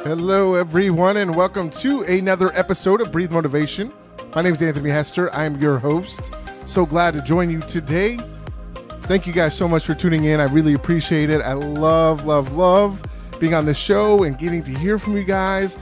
Hello, everyone, and welcome to another episode of Breathe Motivation. My name is Anthony Hester. I'm your host. So glad to join you today. Thank you guys so much for tuning in. I really appreciate it. I love being on this show and getting to hear from you guys.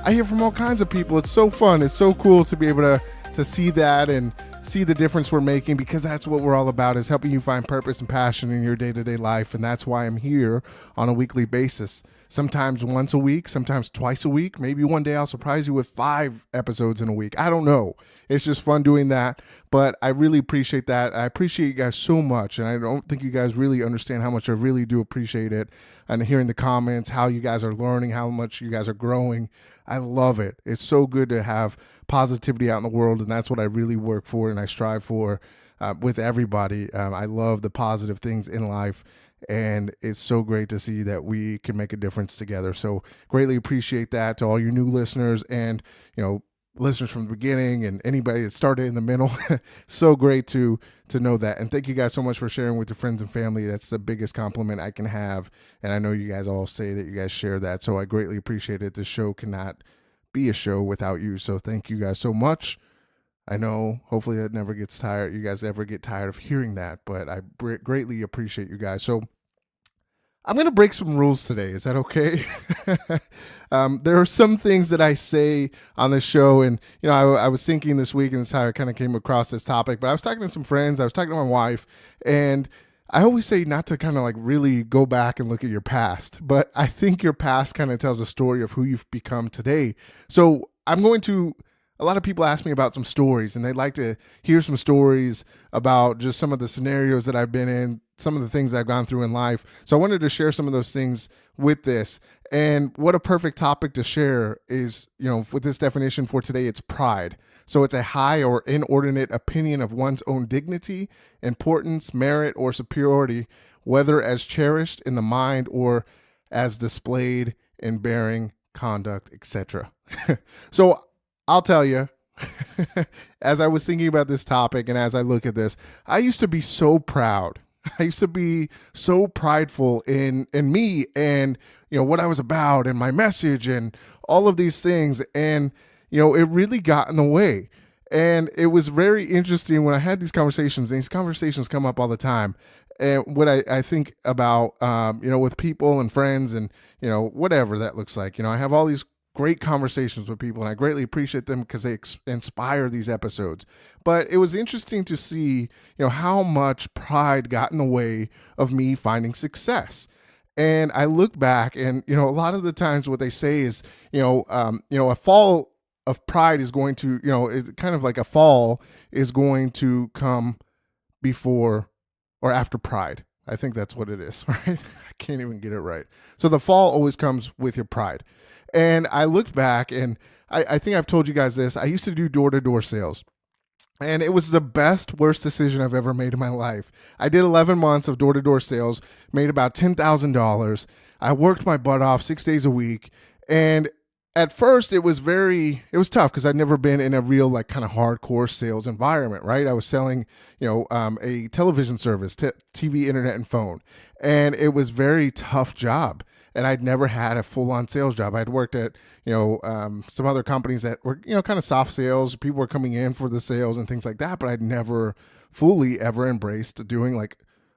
I hear from all kinds of people. It's so fun. It's so cool to be able to see that and see the difference we're making, because that's what we're all about, is helping you find purpose and passion in your day-to-day life. And that's why I'm here on a weekly basis. Sometimes once a week, sometimes twice a week. Maybe one day I'll surprise you with 5 episodes in a week. I don't know. It's just fun doing that. But I really appreciate that. I appreciate you guys so much. And I don't think you guys really understand how much I really do appreciate it. And hearing the comments, how you guys are learning, how much you guys are growing. I love it. It's so good to have positivity out in the world. And that's what I really work for and I strive for with everybody. I love the positive things in life. And it's so great to see that we can make a difference together. So greatly appreciate that to all you new listeners and, listeners from the beginning and anybody that started in the middle. So great to know that. And thank you guys so much for sharing with your friends and family. That's the biggest compliment I can have. And I know you guys all say that you guys share that. So I greatly appreciate it. This show cannot be a show without you. So thank you guys so much. I know hopefully that never gets tired. You guys ever get tired of hearing that, but I greatly appreciate you guys. So I'm going to break some rules today. Is that okay? There are some things that I say on this show, and I was thinking this week, and that's how I kind of came across this topic, but I was talking to some friends, I was talking to my wife, and I always say not to kind of like really go back and look at your past, but I think your past kind of tells a story of who you've become today. So a lot of people ask me about some stories, and they'd like to hear some stories about just some of the scenarios that I've been in, some of the things I've gone through in life. So I wanted to share some of those things with this. And what a perfect topic to share is, with this definition for today, it's pride. So it's a high or inordinate opinion of one's own dignity, importance, merit, or superiority, whether as cherished in the mind or as displayed in bearing, conduct, etc. So I'll tell you, as I was thinking about this topic and as I look at this, I used to be so proud. I used to be so prideful in me and, what I was about and my message and all of these things. And, it really got in the way. And it was very interesting when I had these conversations, and these conversations come up all the time. And what I think about, with people and friends and, whatever that looks like, I have all these great conversations with people, and I greatly appreciate them because they inspire these episodes. But it was interesting to see, how much pride got in the way of me finding success. And I look back, and a lot of the times what they say is, a fall of pride is going to, it's kind of like a fall is going to come before or after pride. I think that's what it is, right? I can't even get it right. So the fall always comes with your pride. And I looked back, and I think I've told you guys this. I used to do door-to-door sales, and it was the worst decision I've ever made in my life. I did 11 months of door-to-door sales, made about $10,000. I worked my butt off 6 days a week, and at first it was tough because I'd never been in a real kind of hardcore sales environment, right? I was selling, a television service, TV, internet, and phone, and it was very tough job. And I'd never had a full-on sales job. I'd worked at, some other companies that were, kind of soft sales. People were coming in for the sales and things like that, but I'd never fully ever embraced doing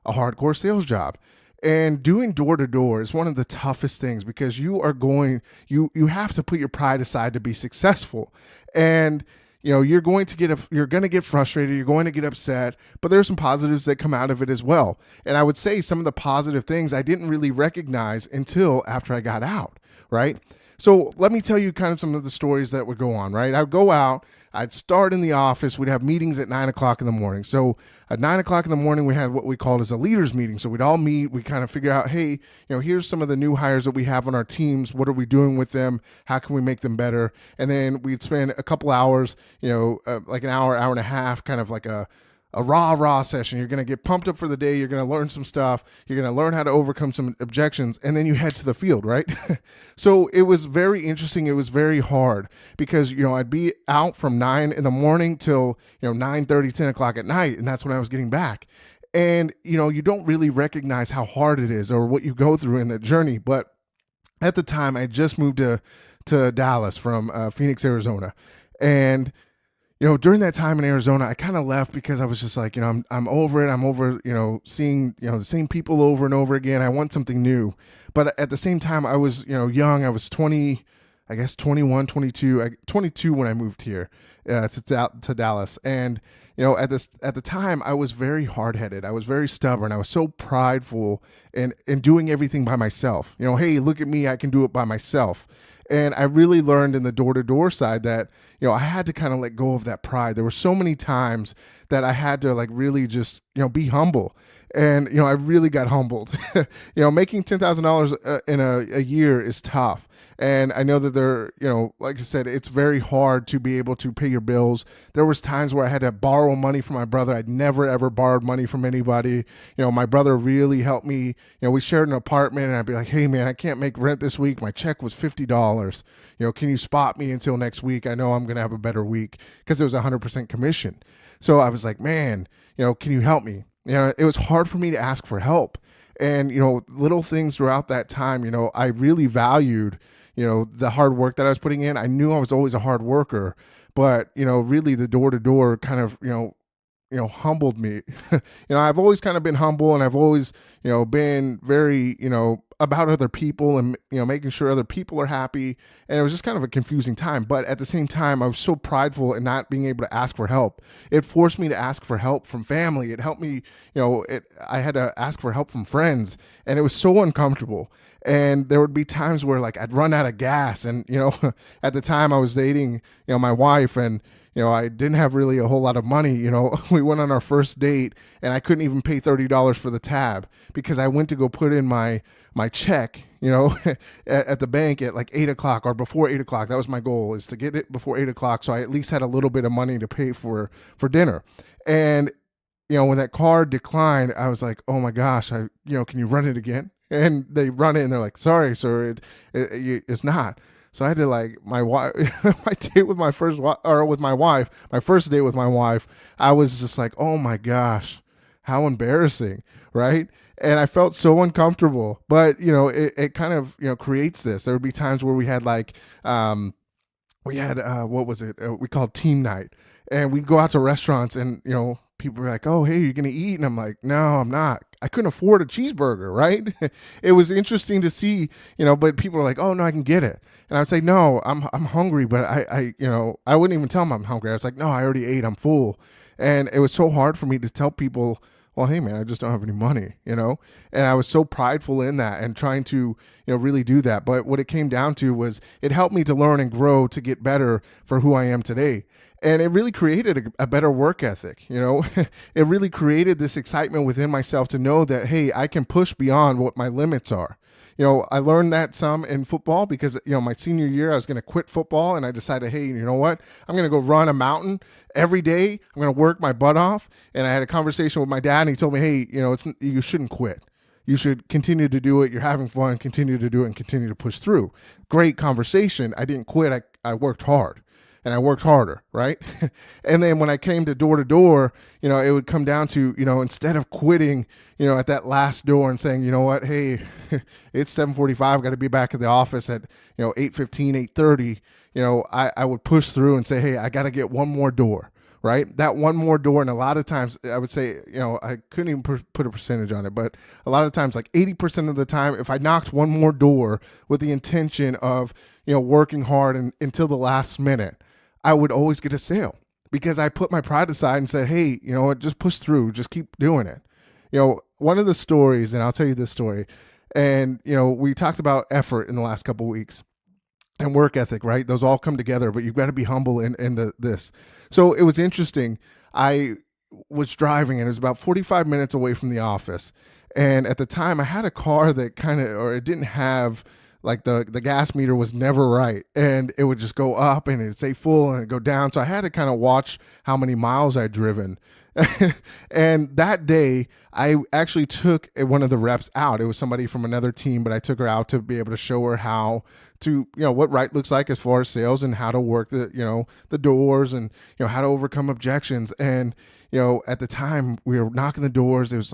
a hardcore sales job. And doing door-to-door is one of the toughest things because you have to put your pride aside to be successful. And you're going to get frustrated. You're going to get upset, but there's some positives that come out of it as well. And I would say some of the positive things I didn't really recognize until after I got out, right? So let me tell you kind of some of the stories that would go on, right? I'd go out, I'd start in the office, we'd have meetings at 9:00 in the morning. So at 9:00 in the morning, we had what we called as a leaders meeting. So we'd all meet, we kind of figure out, hey, here's some of the new hires that we have on our teams. What are we doing with them? How can we make them better? And then we'd spend a couple hours, like an hour and a half, kind of like a raw session. You're going to get pumped up for the day. You're going to learn some stuff. You're going to learn how to overcome some objections, and then you head to the field, right? So it was very interesting. It was very hard because, I'd be out from 9 in the morning till, 9:30, 10 o'clock at night. And that's when I was getting back. And, you don't really recognize how hard it is or what you go through in that journey. But at the time I just moved to Dallas from Phoenix, Arizona. And during that time in Arizona, I kind of left because I was just like, I'm over it. I'm over, seeing, the same people over and over again. I want something new. But at the same time, I was, young. I was 20, I guess 21, 22, 22 when I moved here to Dallas. And, at the time, I was very hard-headed. I was very stubborn. I was so prideful in doing everything by myself. Hey, look at me. I can do it by myself. And I really learned in the door-to-door side that, I had to kind of let go of that pride. There were so many times that I had to really just, be humble. And, I really got humbled. Making $10,000 in a year is tough. And I know that like I said, it's very hard to be able to pay your bills. There was times where I had to borrow money from my brother. I'd never, ever borrowed money from anybody. My brother really helped me. We shared an apartment, and I'd be like, hey, man, I can't make rent this week. My check was $50. Can you spot me until next week? I know I'm going to have a better week, because it was 100% commission. So I was like, man, can you help me? It was hard for me to ask for help. And, little things throughout that time, I really valued, the hard work that I was putting in. I knew I was always a hard worker, but, really the door to door kind of, humbled me. I've always kind of been humble, and I've always, been very, about other people and, making sure other people are happy. And it was just kind of a confusing time. But at the same time, I was so prideful in not being able to ask for help. It forced me to ask for help from family. It helped me, I had to ask for help from friends, and it was so uncomfortable. And there would be times where I'd run out of gas, and, at the time I was dating, my wife, and, I didn't have really a whole lot of money. We went on our first date, and I couldn't even pay $30 for the tab, because I went to go put in my check, at the bank at 8 o'clock or before 8 o'clock. That was my goal, is to get it before 8 o'clock. So I at least had a little bit of money to pay for dinner. And, when that card declined, I was like, oh my gosh, can you run it again? And they run it, and they're like, sorry, sir, it's not. So I had to my wife, my date with my first my first date with my wife, I was just like, oh my gosh, how embarrassing, right? And I felt so uncomfortable, but it kind of, creates this. There would be times where we had what was it? We called team night, and we'd go out to restaurants, and, people were like, oh, hey, you're going to eat? And I'm like, no, I'm not. I couldn't afford a cheeseburger, right? It was interesting to see, but people were like, oh no, I can get it. And I would say, no, I'm hungry, but I wouldn't even tell them I'm hungry. I was like, no, I already ate, I'm full. And it was so hard for me to tell people, well, hey man, I just don't have any money, and I was so prideful in that and trying to, really do that. But what it came down to was it helped me to learn and grow to get better for who I am today. And it really created a better work ethic. It really created this excitement within myself to know that, hey, I can push beyond what my limits are. I learned that some in football because, my senior year, I was going to quit football, and I decided, hey, you know what? I'm going to go run a mountain every day. I'm going to work my butt off. And I had a conversation with my dad, and he told me, hey, you shouldn't quit. You should continue to do it. You're having fun. Continue to do it and continue to push through. Great conversation. I didn't quit. I worked hard. And I worked harder, right? And then when I came to door, it would come down to, instead of quitting, at that last door and saying, you know what, hey, it's 7:45, got to be back at the office at, 8:15, 8:30, I would push through and say, hey, I got to get one more door, right? That one more door. And a lot of times I would say, I couldn't even put a percentage on it, but a lot of times, 80% of the time, if I knocked one more door with the intention of, working hard until the last minute, I would always get a sale because I put my pride aside and said, hey, just push through, just keep doing it. One of the stories, and I'll tell you this story, and, we talked about effort in the last couple of weeks and work ethic, right? Those all come together, but you've got to be humble in this. So it was interesting. I was driving, and it was about 45 minutes away from the office. And at the time I had a car that it didn't have, the gas meter was never right, and it would just go up and it'd say full and it'd go down. So I had to kind of watch how many miles I'd driven. And that day I actually took one of the reps out. It was somebody from another team, but I took her out to be able to show her how to, what right looks like as far as sales and how to work the doors and, how to overcome objections. And, at the time we were knocking the doors. It was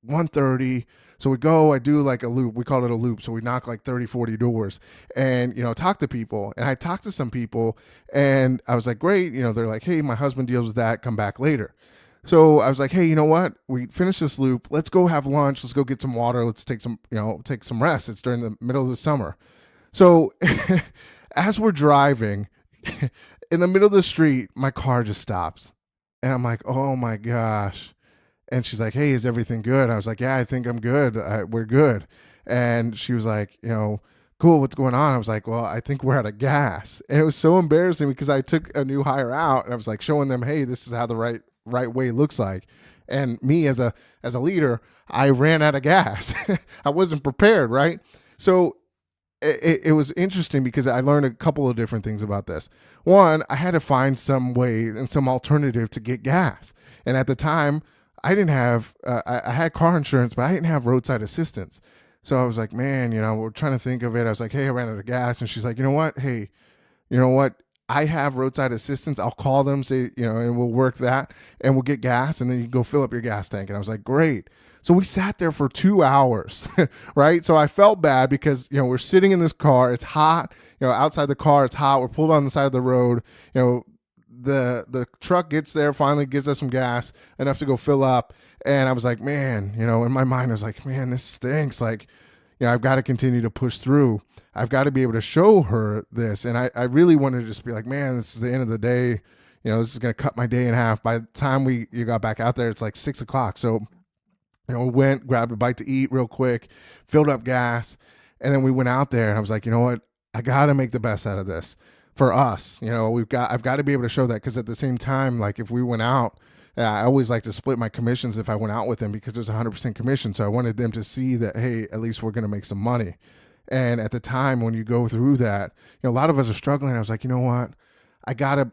1:30. So we go, I do like a loop. We call it a loop. So we knock like 30, 40 doors and, talk to people. And I talked to some people and I was like, great. They're like, hey, my husband deals with that. Come back later. So I was like, hey, you know what? We finished this loop. Let's go have lunch. Let's go get some water. Let's take some rest. It's during the middle of the summer. So as we're driving in the middle of the street, my car just stops. And I'm like, oh my gosh. And she's like, hey, is everything good? I was like, yeah, I think I'm good. We're good. And she was like, cool, what's going on? I was like, well, I think we're out of gas. And it was so embarrassing because I took a new hire out and I was like showing them, hey, this is how the right way looks like. And me as a leader, I ran out of gas. I wasn't prepared, right? So it was interesting because I learned a couple of different things about this. One, I had to find some way and some alternative to get gas. And at the time, I didn't have, I had car insurance, but I didn't have roadside assistance. So I was like, man, we're trying to think of it. I was like, hey, I ran out of gas. And she's like, you know what? Hey, you know what? I have roadside assistance. I'll call them, say, and we'll work that and we'll get gas and then you can go fill up your gas tank. And I was like, great. So we sat there for 2 hours, right? So I felt bad because, we're sitting in this car. It's hot, outside the car. It's hot. We're pulled on the side of the road, the truck gets there, finally gives us some gas, enough to go fill up. And I was like, man, in my mind, I was like, man, this stinks. Like, I've got to continue to push through. I've got to be able to show her this. And I really wanted to just be like, man, this is the end of the day. This is going to cut my day in half. By the time you got back out there, it's like 6:00. So, went, grabbed a bite to eat real quick, filled up gas. And then we went out there and I was like, you know what? I got to make the best out of this. For us, I've got to be able to show that because at the same time, like if we went out, I always like to split my commissions if I went out with them because there's 100% commission. So I wanted them to see that, hey, at least we're going to make some money. And at the time when you go through that, a lot of us are struggling. I was like, you know what? I gotta,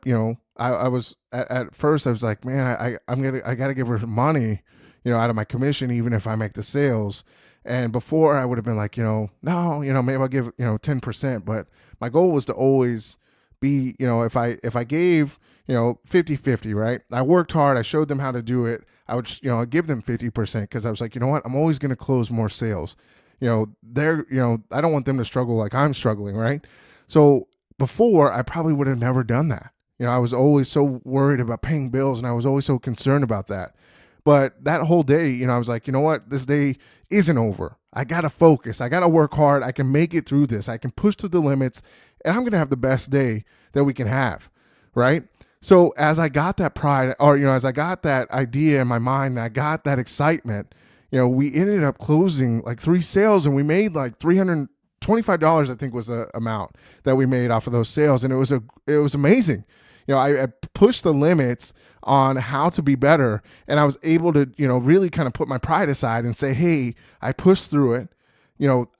I was at first I was like, man, I gotta give her money, out of my commission, even if I make the sales. And before I would have been like, no, maybe I'll give, 10%. But my goal was to always be, if I gave, 50-50, right? I worked hard. I showed them how to do it. I would, I'd give them 50% because I was like, you know what? I'm always going to close more sales. I don't want them to struggle like I'm struggling, right? So before I probably would have never done that. I was always so worried about paying bills and I was always so concerned about that. But that whole day, I was like, you know what? This day isn't over. I got to focus. I got to work hard. I can make it through this. I can push through the limits and I'm going to have the best day that we can have. Right. So as I got that pride or, as I got that idea in my mind and I got that excitement, we ended up closing like 3 sales and we made like $325, I think was the amount that we made off of those sales. And it was amazing. I pushed the limits on how to be better. And I was able to, really kind of put my pride aside and say, hey, I pushed through it.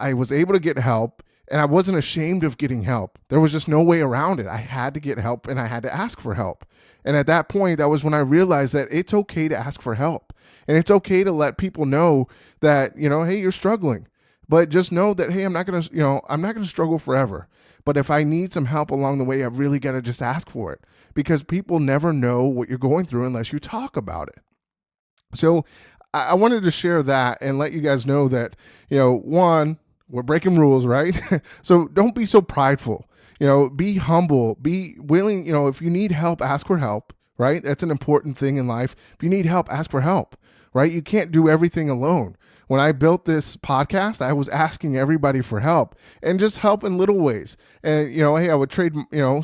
I was able to get help and I wasn't ashamed of getting help. There was just no way around it. I had to get help and I had to ask for help. And at that point, that was when I realized that it's okay to ask for help. And it's okay to let people know that, hey, you're struggling. But just know that, hey, I'm not going to struggle forever. But if I need some help along the way, I've really got to just ask for it because people never know what you're going through unless you talk about it. So I wanted to share that and let you guys know that, one, we're breaking rules, right? So don't be so prideful, be humble, be willing, if you need help, ask for help, right? That's an important thing in life. If you need help, ask for help, right? You can't do everything alone. When I built this podcast, I was asking everybody for help and just help in little ways. And, hey, I would trade,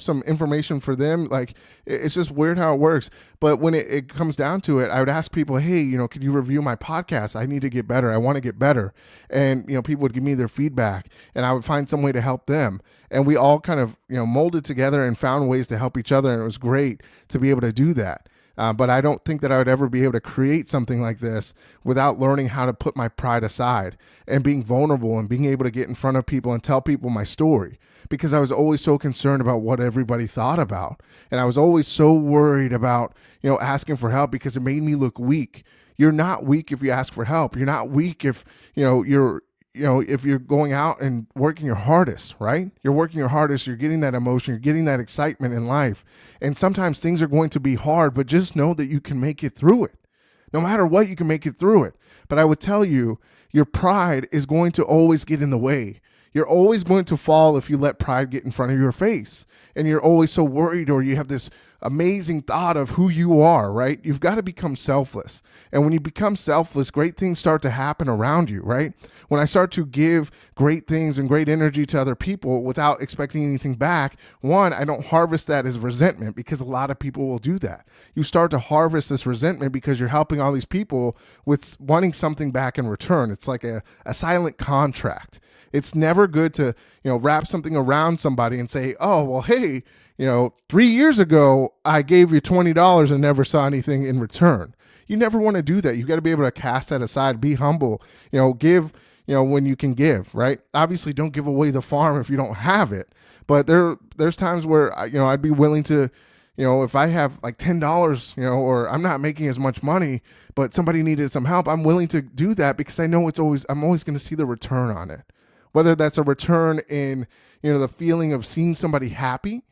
some information for them. Like, it's just weird how it works. But when it comes down to it, I would ask people, hey, could you review my podcast? I need to get better. I want to get better. And, people would give me their feedback and I would find some way to help them. And we all kind of, molded together and found ways to help each other. And it was great to be able to do that. But I don't think that I would ever be able to create something like this without learning how to put my pride aside and being vulnerable and being able to get in front of people and tell people my story, because I was always so concerned about what everybody thought about. And I was always so worried about, asking for help because it made me look weak. You're not weak if you ask for help. You're not weak if, if you're going out and working your hardest, right? You're working your hardest, you're getting that emotion, you're getting that excitement in life. And sometimes things are going to be hard, but just know that you can make it through it No matter what, you can make it through it. But I would tell you, your pride is going to always get in the way. You're always going to fall if you let pride get in front of your face. And you're always so worried, or you have this amazing thought of who you are, right? You've got to become selfless. And when you become selfless, great things start to happen around you, right? When I start to give great things and great energy to other people without expecting anything back, one, I don't harvest that as resentment, because a lot of people will do that. You start to harvest this resentment because you're helping all these people with wanting something back in return. It's like a silent contract. It's never good to, wrap something around somebody and say, oh, well, hey, 3 years ago, I gave you $20 and never saw anything in return. You never want to do that. You got to be able to cast that aside, be humble, give, when you can give, right? Obviously, don't give away the farm if you don't have it. But there's times where, I'd be willing to, if I have like $10, or I'm not making as much money, but somebody needed some help, I'm willing to do that because I know I'm always going to see the return on it. Whether that's a return in, the feeling of seeing somebody happy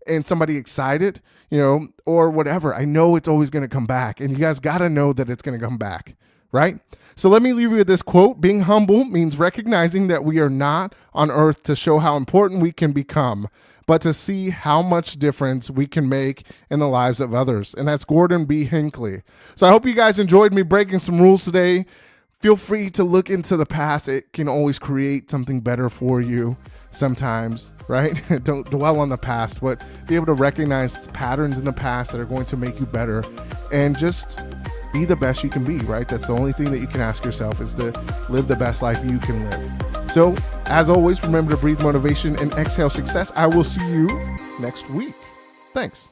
and somebody excited, or whatever. I know it's always going to come back, and you guys got to know that it's going to come back, right? So let me leave you with this quote. Being humble means recognizing that we are not on earth to show how important we can become, but to see how much difference we can make in the lives of others. And that's Gordon B. Hinckley. So I hope you guys enjoyed me breaking some rules today. Feel free to look into the past. It can always create something better for you sometimes, right? Don't dwell on the past, but be able to recognize patterns in the past that are going to make you better, and just be the best you can be, right? That's the only thing that you can ask yourself, is to live the best life you can live. So, as always, remember to breathe motivation and exhale success. I will see you next week. Thanks.